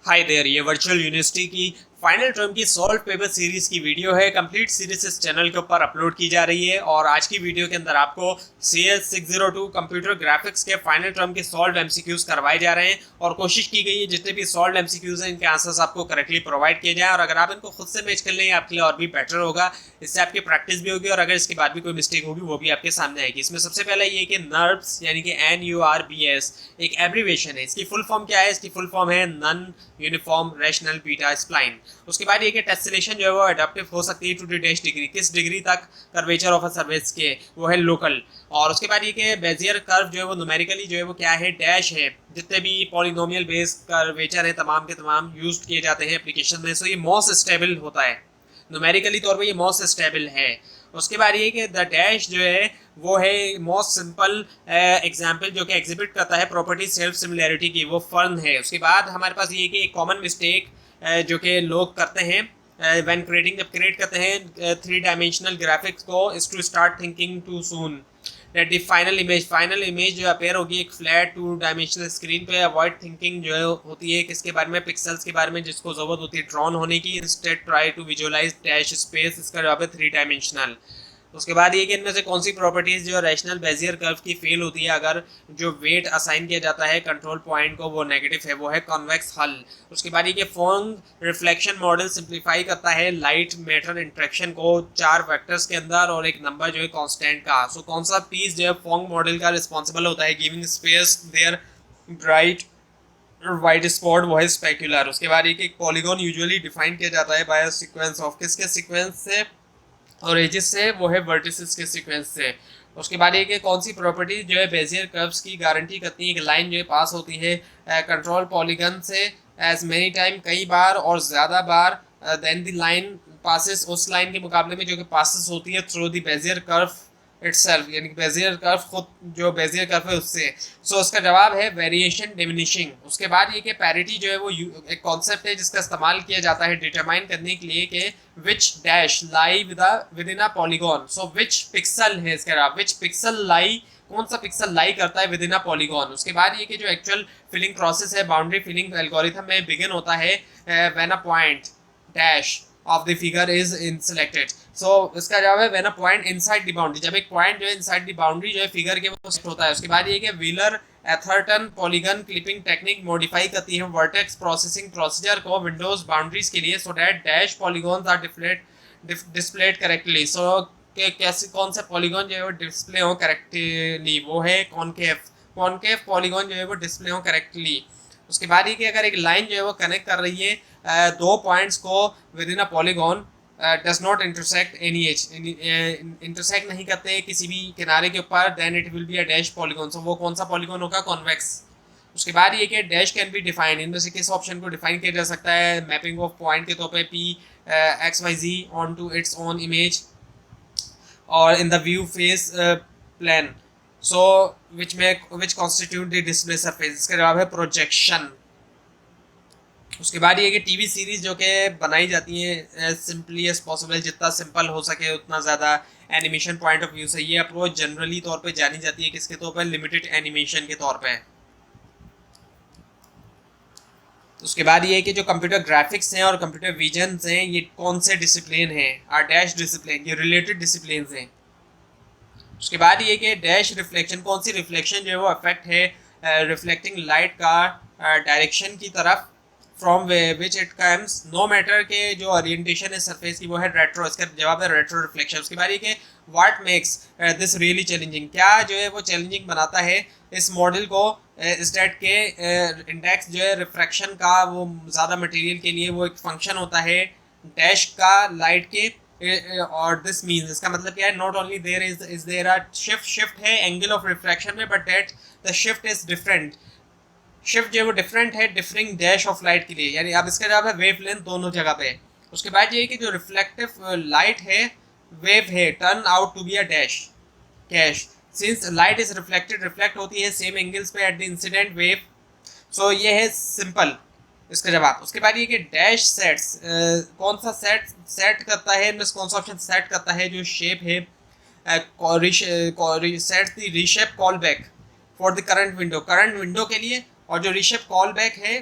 Hi there, ये virtual university की final term की सॉल्व पेपर सीरीज की वीडियो है। कंप्लीट सीरीज इस चैनल के ऊपर अपलोड की जा रही है और आज की वीडियो के अंदर आपको CS 602 कंप्यूटर ग्राफिक्स के फाइनल टर्म के सॉल्व एमसीक्यूज करवाए जा रहे हैं और कोशिश की गई है जितने भी सॉल्व एमसीक्यूज हैं इनके आंसर्स आपको करेक्टली प्रोवाइड किए जाएं और अगर आप इनको खुद से मैच कर लेंगे आपके लिए और भी बेटर होगा। इससे आपकी प्रैक्टिस भी होगी और अगर इसके बाद भी कोई मिस्टेक होगी वो भी आपके सामने आएगी। इसमें सबसे पहले ये कि NURBS यानी कि NURBS एक एब्रीवेशन है। इसकी फुल फॉर्म क्या है? इसकी फुल फॉर्म है non uniform rational beta spline. उसके बाद ये कि टेस्लेशन जो है वो एडाप्टिव हो सकती है टू द डैश डिग्री, किस डिग्री तक कर्वेचर ऑफ अ सर्फेस के, वो है लोकल। और उसके बाद ये कि बेजियर कर्व जो है वो न्यूमेरिकली जो है वो क्या है, डैश है। जितने भी पॉलिनोमियल बेस्ड कर्वेचर है तमाम के तमाम यूज किए जाते हैं एप्लीकेशन में, सो ये मोस्ट स्टेबल होता है, न्यूमेरिकली तौर पे ये मोस्ट स्टेबल है। उसके बाद ये कि द डैश जो है वो है मोस्ट सिंपल एग्जाम्पल जो कि एग्जिबिट करता है प्रॉपर्टी सेल्फ सिमिलैरिटी की, वो फर्न है। उसके बाद हमारे पास ये कि एक कॉमन मिस्टेक जो कि लोग करते हैं व्हेन क्रिएटिंग, जब क्रिएट करते हैं 3 डायमेंशनल ग्राफिक्स को, is to start thinking to soon that the final image जो अपेयर होगी एक फ्लैट 2 डायमेंशनल स्क्रीन पे। अवॉइड थिंकिंग जो है होती है किसके बारे में, पिक्सल्स के बारे में जिसको जरूरत होती है ड्रॉन होने की। Instead try to visualise dash space, इसका जवाब है 3 डायमेंशनल। उसके बाद ये कि इनमें से कौन सी प्रॉपर्टीज जो रैशनल बेजियर कर्व की फेल होती है अगर जो वेट असाइन किया जाता है कंट्रोल पॉइंट को वो नेगेटिव है, वो है कॉन्वेक्स हल। उसके बाद ये कि फोंग रिफ्लेक्शन मॉडल सिंप्लीफाई करता है लाइट मैटर इंटरेक्शन को 4 वेक्टर्स के अंदर और एक नंबर जो है कांस्टेंट का। सो कौन सा पीस जो है फोंग मॉडल का रिस्पॉन्सिबल होता है giving space their bright white spot, वो है स्पेक्युलर। उसके बाद एक पॉलीगॉन यूजुअली डिफाइन किया जाता है बाय सीक्वेंस ऑफ, किसके सीक्वेंस से और एजेस से, वो है वर्टिसेस के सीक्वेंस से। उसके बाद ये कि कौन सी प्रॉपर्टी जो है बेजियर कर्व्स की गारंटी करती है कि लाइन जो है पास होती है कंट्रोल पॉलीगन से एज मेनी टाइम, कई बार और ज़्यादा बार देन द लाइन पासिस, उस लाइन के मुकाबले में जो कि पासिस होती है through the Bezier curve itself, यानी कि बेजियर कर्व खुद जो बेजियर कर्व है उससे। सो उसका जवाब है वेरिएशन डिमिनिशिंग। उसके बाद ये कि पैरिटी जो है वो एक कॉन्सेप्ट है जिसका इस्तेमाल किया जाता है डिटरमाइन करने के लिए कि which dash lie within a polygon. So which pixel है इसका जवाब, विच पिक्सल लाई, कौन सा पिक्सल लाई करता है विद इन अ पॉलीगॉन। उसके बाद ये कि जो एक्चुअल फिलिंग प्रोसेस है बाउंड्री फिलिंग एल्गोरिथम में बिगिन होता है when a point dash of the figure is in selected. So इसका जवाब है when a point inside the boundary, जब एक पॉइंट जो है इनसाइड द बाउंड्री जो है फिगर के वो होता है। उसके बाद ये कि Weiler Atherton polygon clipping technique modify करती है वर्टेक्स प्रोसेसिंग प्रोसीजर को विंडोज बाउंड्रीज के लिए, so that dash polygons are displayed correctly. So कैसे कौन सा पॉलीगॉन जो है वो डिस्प्ले हो करेक्टली, वो है कॉनकेव। कॉनकेव पॉलीगॉन जो है वो डिस्प्ले हो करेक्टली। उसके बाद ये कि अगर एक लाइन जो है वो कनेक्ट कर रही है 2 पॉइंट्स को within a polygon, does not intersect any edge, intersect नहीं करते किसी भी किनारे के ऊपर, then it will be a dash polygon. So वो कौन सा पॉलीगॉन होगा? कॉन्वेक्स। उसके बाद ये कि डैश कैन बी डिफाइन, इनमें से किस ऑप्शन को डिफाइन किया जा सकता है? मैपिंग ऑफ पॉइंट के तौर पे P XYZ on to its own image और in the view face plane, so which constitute the display surface, इसका जवाब है प्रोजेक्शन। उसके बाद ये कि टीवी सीरीज जो कि बनाई जाती है एज सिंपली एज पॉसिबल, जितना सिंपल हो सके उतना ज़्यादा एनिमेशन पॉइंट ऑफ व्यू से, ये अप्रोच जनरली तौर पे जानी जाती है किसके तौर पे? लिमिटेड एनिमेशन के तौर पे। उसके बाद ये कि जो कंप्यूटर ग्राफिक्स हैं और कंप्यूटर विजन हैं ये कौन से डिसिप्लिन हैं? आर डैश डिसिप्लिन, ये रिलेटेड डिसिप्लिन हैं। उसके बाद ये कि डैश रिफ्लेक्शन, कौन सी रिफ्लेक्शन जो है वो अफेक्ट है रिफ्लेक्टिंग लाइट का डायरेक्शन की तरफ from which it comes, no matter के जो ओरिएंटेशन है सरफेस की, वो है रेट्रो। इसका जवाब है रेट्रो रिफ्लेक्शन। उसके बाद ये कि what makes this really challenging, क्या जो है वो चैलेंजिंग बनाता है इस मॉडल को? इस डेट के इंडेक्स जो है रिफ्रैक्शन का वो ज़्यादा मटेरियल के लिए वो एक फंक्शन होता है डैश का लाइट के, और दिस मीन्स, इसका मतलब क्या है? Not only there is there a shift है एंगल ऑफ रिफ्रैक्शन में, but that the shift is different, shift जो है वो डिफरेंट है डिफरिंग डैश ऑफ लाइट के लिए, यानी अब इसका जवाब है वेव लेंथ दोनों जगह पे। उसके बाद ये कि जो रिफ्लेक्टिव लाइट है वेव है turn out to be a dash cash, since light is reflected, reflect होती है सेम एंगल्स पे at the incident wave. So ये है सिंपल इसका जवाब। उसके बाद ये कि डैश सेट्स कौन सा सेट करता है, इनमें कौन सा ऑप्शन सेट करता है जो शेप है set the reshape call back for the current window, current window के लिए, और जो रीशेप कॉल बैक है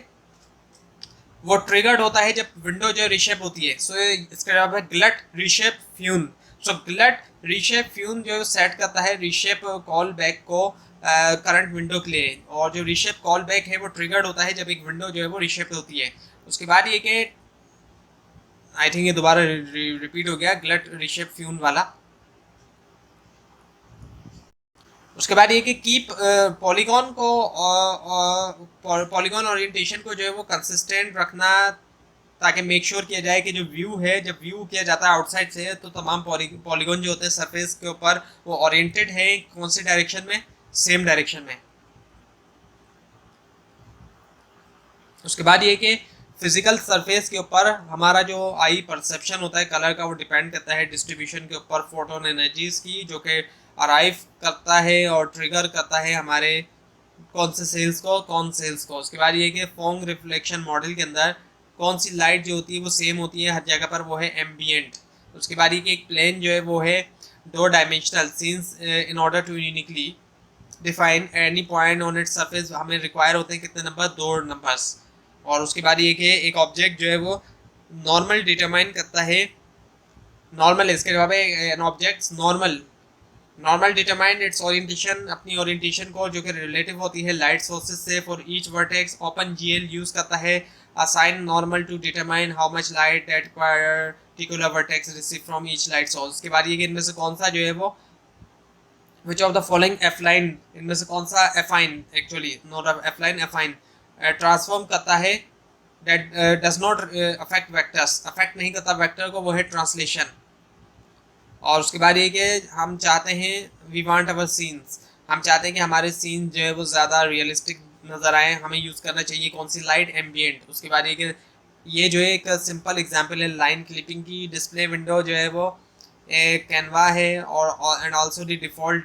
वो ट्रिगर्ड होता है जब विंडो जो रीशेप होती है। सो इसका जवाब है ग्लट रीशेप फ्यून। सो ग्लट रीशेप फ्यून जो सेट करता है रीशेप कॉल बैक को करंट विंडो के लिए, और जो रीशेप कॉल बैक है वो ट्रिगर्ड होता है जब एक विंडो जो है वो रीशेप होती है। उसके बाद ये कि आई थिंक ये दोबारा रिपीट हो गया ग्लट रीशेप फ्यून वाला। उसके बाद ये कि कीप पॉलीगॉन को पॉलीगॉन ओरिएंटेशन को जो है वो कंसिस्टेंट रखना, ताकि मेक श्योर किया जाए कि जो व्यू है, जब व्यू किया जाता है आउटसाइड से तो तमाम पॉलीगॉन जो होते हैं सरफेस के ऊपर वो ओरिएंटेड है कौन सी डायरेक्शन में, सेम डायरेक्शन में। उसके बाद ये कि फिजिकल सरफेस के ऊपर हमारा जो आई परसेप्शन होता है कलर का वो डिपेंड करता है डिस्ट्रीब्यूशन के ऊपर फोटोन एनर्जीज की, जो कि अराइव करता है और ट्रिगर करता है हमारे कौन से सेल्स को, कौन सेल्स को। उसके बाद ये कि फोंग रिफ्लेक्शन मॉडल के अंदर कौन सी लाइट जो होती है वो सेम होती है हर जगह पर, वो है एम्बियंट। उसके बाद ये कि एक प्लेन जो है वो है दो dimensional, since in order to uniquely define any point on its surface हमें रिक्वायर होते हैं कितने नंबर, दो नंबर्स। और उसके बाद ये कि एक ऑब्जेक्ट जो है वो नॉर्मल डिटरमाइन करता है, नॉर्मल इसके जवाब है an object normal determine its orientation, अपनी ओरिएंटेशन को जो कि रिलेटिव होती है लाइट सोर्सेज से, for each vertex OpenGL use करता है assign normal to determine how much light that particular vertex receive from each light source. उसके बाद ये कि इनमें से कौन सा जो है वो which of the following affine, इनमें से कौन सा affine, actually not affine affine transform करता है that does not affect vectors, affect नहीं करता वेक्टर को, वो है ट्रांसलेशन। और उसके बाद ये कि हम चाहते हैं वी वांट अवर सीन्स, हम चाहते हैं कि हमारे सीन जो है वो ज़्यादा रियलिस्टिक नज़र आए, हमें यूज़ करना चाहिए कौन सी लाइट, एम्बियंट। उसके बाद ये कि ये जो है एक सिंपल एग्जांपल है लाइन क्लिपिंग की, डिस्प्ले विंडो जो है वो एक कैनवा है और and also the default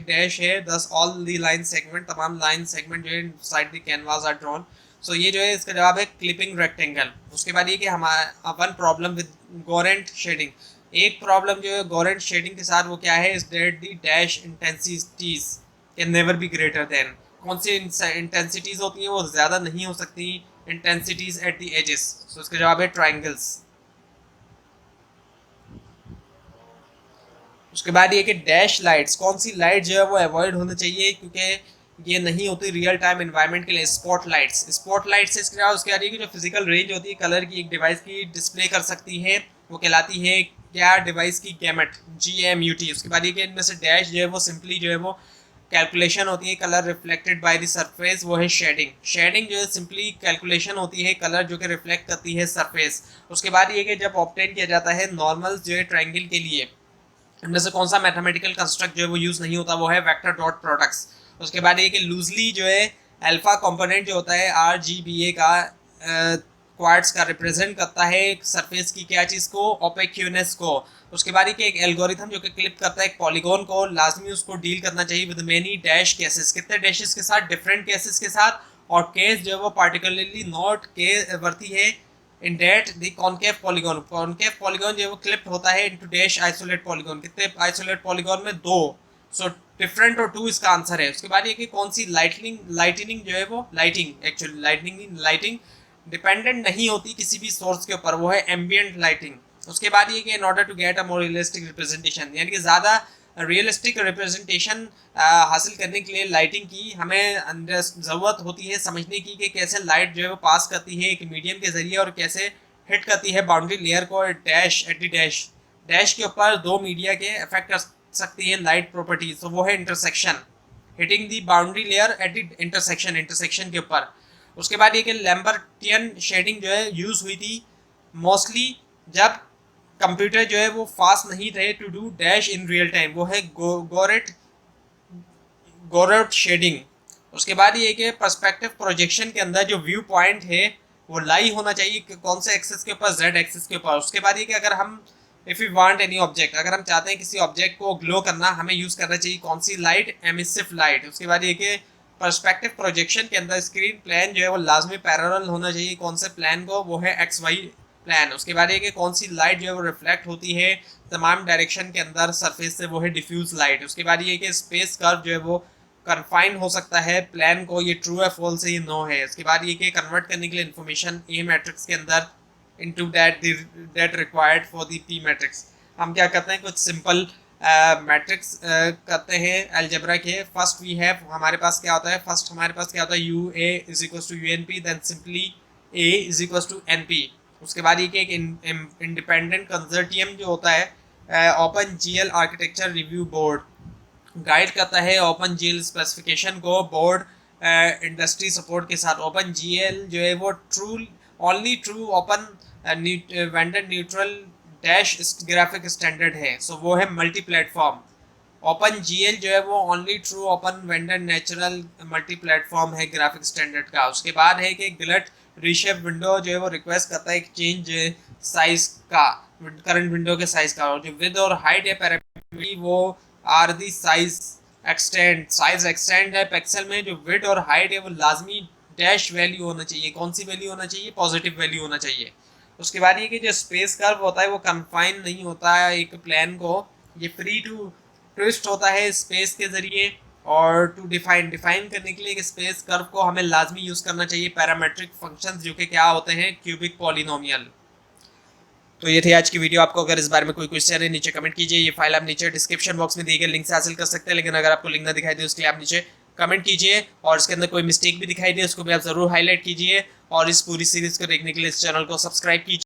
dash है, thus all the line segment, तमाम लाइन सेगमेंट जो है side the canvas are drawn. So ये जो है इसका जवाब है क्लिपिंग रेक्टेंगल। उसके बाद ये कि हमारा वन प्रॉब्लम विद गोरेंट शेडिंग, एक प्रॉब्लम जो है गोरेंट शेडिंग के साथ वो क्या है, is that the dash intensities can never be greater than, कौन सी इंटेंसिटीज होती हैं वो ज़्यादा नहीं हो सकती इंटेंसिटीज एट द एजेस। सो इसका जवाब है ट्राइंगल्स। उसके बाद ये कि डैश लाइट्स, कौन सी लाइट जो है वो अवॉइड होना चाहिए क्योंकि ये नहीं होती रियल टाइम एनवायरनमेंट के लिए। स्पॉट लाइट्स से इसके उसके बाद ये जो फिजिकल रेंज होती है कलर की एक डिवाइस की डिस्प्ले कर सकती है वो कहलाती है क्या, डिवाइस की गैमेट, GAMUT। उसके बाद ये कि इनमें से डैश जो है वो सिंपली जो है वो कैलकुलेशन होती है colour reflected by the surface, वो है शेडिंग जो है सिंपली कैलकुलेशन होती है कलर जो कि रिफ्लेक्ट करती है सरफेस। उसके बाद ये कि जब ऑब्टेन किया जाता है नॉर्मल जो है ट्रायंगल के लिए, इनमें से कौन सा मैथमेटिकल कंस्ट्रक्ट जो है वो यूज़ नहीं होता, वो है वेक्टर डॉट प्रोडक्ट्स। उसके बाद ये कि लूजली जो है अल्फा कंपोनेंट जो होता है RGBA का क्वार्ट्स का रिप्रेजेंट करता है सरफेस की क्या चीज़ को, ओपेक्यूनेस को। उसके बाद ये एक एल्गोरिथम जो कि क्लिप करता है एक पॉलीगॉन को, लाजमी उसको डील करना चाहिए विद मेनी डैश केसेस, कितने डैशेस के साथ, डिफरेंट केसेस के साथ, और केस जो है वो पार्टिकुलरली नॉट के वर्ती है इन डेट द कॉनकेव पॉलीगॉन जो है वो क्लिप्ड होता है इनटू डैश आइसोलेट पॉलीगॉन, कितने आइसोलेट पॉलीगॉन में, दो। सो डिफरेंट और टू इसका आंसर है। उसके बाद ये कि कौन सी लाइटनिंग जो है वो लाइटिंग डिपेंडेंट नहीं होती किसी भी सोर्स के ऊपर, वो है एम्बियंट लाइटिंग। उसके बाद ये कि in order to get a more realistic representation, यानी कि ज़्यादा रियलिस्टिक रिप्रेजेंटेशन हासिल करने के लिए लाइटिंग की हमें ज़रूरत होती है समझने की कि कैसे लाइट जो है वो पास करती है एक मीडियम के ज़रिए और कैसे हिट करती है बाउंड्री लेयर को डैश के ऊपर दो मीडिया के अफेक्ट कर सकती है लाइट प्रॉपर्टीज, तो वो है intersection, hitting the boundary layer at the intersection के ऊपर। उसके बाद ये कि लैम्बर्टियन शेडिंग जो है यूज़ हुई थी मोस्टली जब कंप्यूटर जो है वो फास्ट नहीं थे to do dash in real time, वो है गोरेट शेडिंग। उसके बाद ये कि पर्सपेक्टिव प्रोजेक्शन के अंदर जो व्यू पॉइंट है वो लाई होना चाहिए कौन से एक्सिस के ऊपर, Z एक्सिस के ऊपर। उसके बाद ये कि अगर हम if you want any object, अगर हम चाहते हैं किसी ऑब्जेक्ट को ग्लो करना, हमें यूज़ करना चाहिए कौन सी लाइट, एमिसिव लाइट। उसके बाद ये कि पर्सपेक्टिव प्रोजेक्शन के अंदर स्क्रीन प्लेन जो है वो लाजमी पैरेलल होना चाहिए कौन से प्लान को, वो है XY प्लान। उसके बाद ये कि कौन सी लाइट जो है वो रिफ्लेक्ट होती है तमाम डायरेक्शन के अंदर सरफेस से, वो है डिफ्यूज लाइट। उसके बाद ये कि स्पेस कर्व जो है वो कन्फाइन हो सकता है प्लान को, ये ट्रू है फॉल्स है, ये नो है। इसके बाद ये कि कन्वर्ट करने के लिए इन्फॉर्मेशन ए मैट्रिक्स के अंदर into that required for the P matrix. हम क्या करते हैं, कुछ सिंपल मैट्रिक्स करते हैं अलजेब्रा के। फर्स्ट वी हैव, हमारे पास क्या होता है, फर्स्ट हमारे पास क्या होता है, U A is equals to U N P, then simply A is equals to N P. उसके बाद ये कि एक इंडिपेंडेंट कंसोर्टियम जो होता है open GL architecture review board guide करता है ओपन जीएल स्पेसिफिकेशन को बोर्ड इंडस्ट्री सपोर्ट के साथ। ओपन जीएल जो है वो true only true open vendor neutral dash graphic standard है, सो वो है मल्टी प्लेटफॉर्म। ओपन जीएल जो है वो only true open vendor natural multi platform है ग्राफिक स्टैंडर्ड का। उसके बाद है कि गिलट रीशेप विंडो जो है वो रिक्वेस्ट करता है एक चेंज साइज का, करंट विंडो के साइज का। और जो विद और हाइट है पैरामीटर वो आर दी साइज एक्सटेंड है पिक्सल में। जो विड और हाइट है वो लाजमी डैश वैल्यू होना चाहिए। कौन सी वैल्यू होना चाहिए, पॉजिटिव वैल्यू होना चाहिए। उसके बाद ये कि जो स्पेस कर्व होता है वो कन्फाइन नहीं होता है एक प्लान को, ये फ्री टू ट्विस्ट होता है स्पेस के जरिए। और टू डिफाइन करने के लिए एक स्पेस कर्व को हमें लाजमी यूज़ करना चाहिए पैरामेट्रिक फंक्शंस जो कि क्या होते हैं, क्यूबिक पॉलिनोमियल। तो ये थी आज की वीडियो। आपको अगर इस बारे में कोई क्वेश्चन है नीचे कमेंट कीजिए। ये फाइल आप नीचे डिस्क्रिप्शन बॉक्स में दिए गए लिंक से हासिल कर सकते हैं, लेकिन अगर आपको लिंक ना दिखाई दे उसके लिए आप नीचे कमेंट कीजिए। और इसके अंदर कोई मिस्टेक भी दिखाई दे उसको भी आप ज़रूर हाईलाइट कीजिए। और इस पूरी सीरीज़ को देखने के लिए इस चैनल को सब्सक्राइब कीजिए।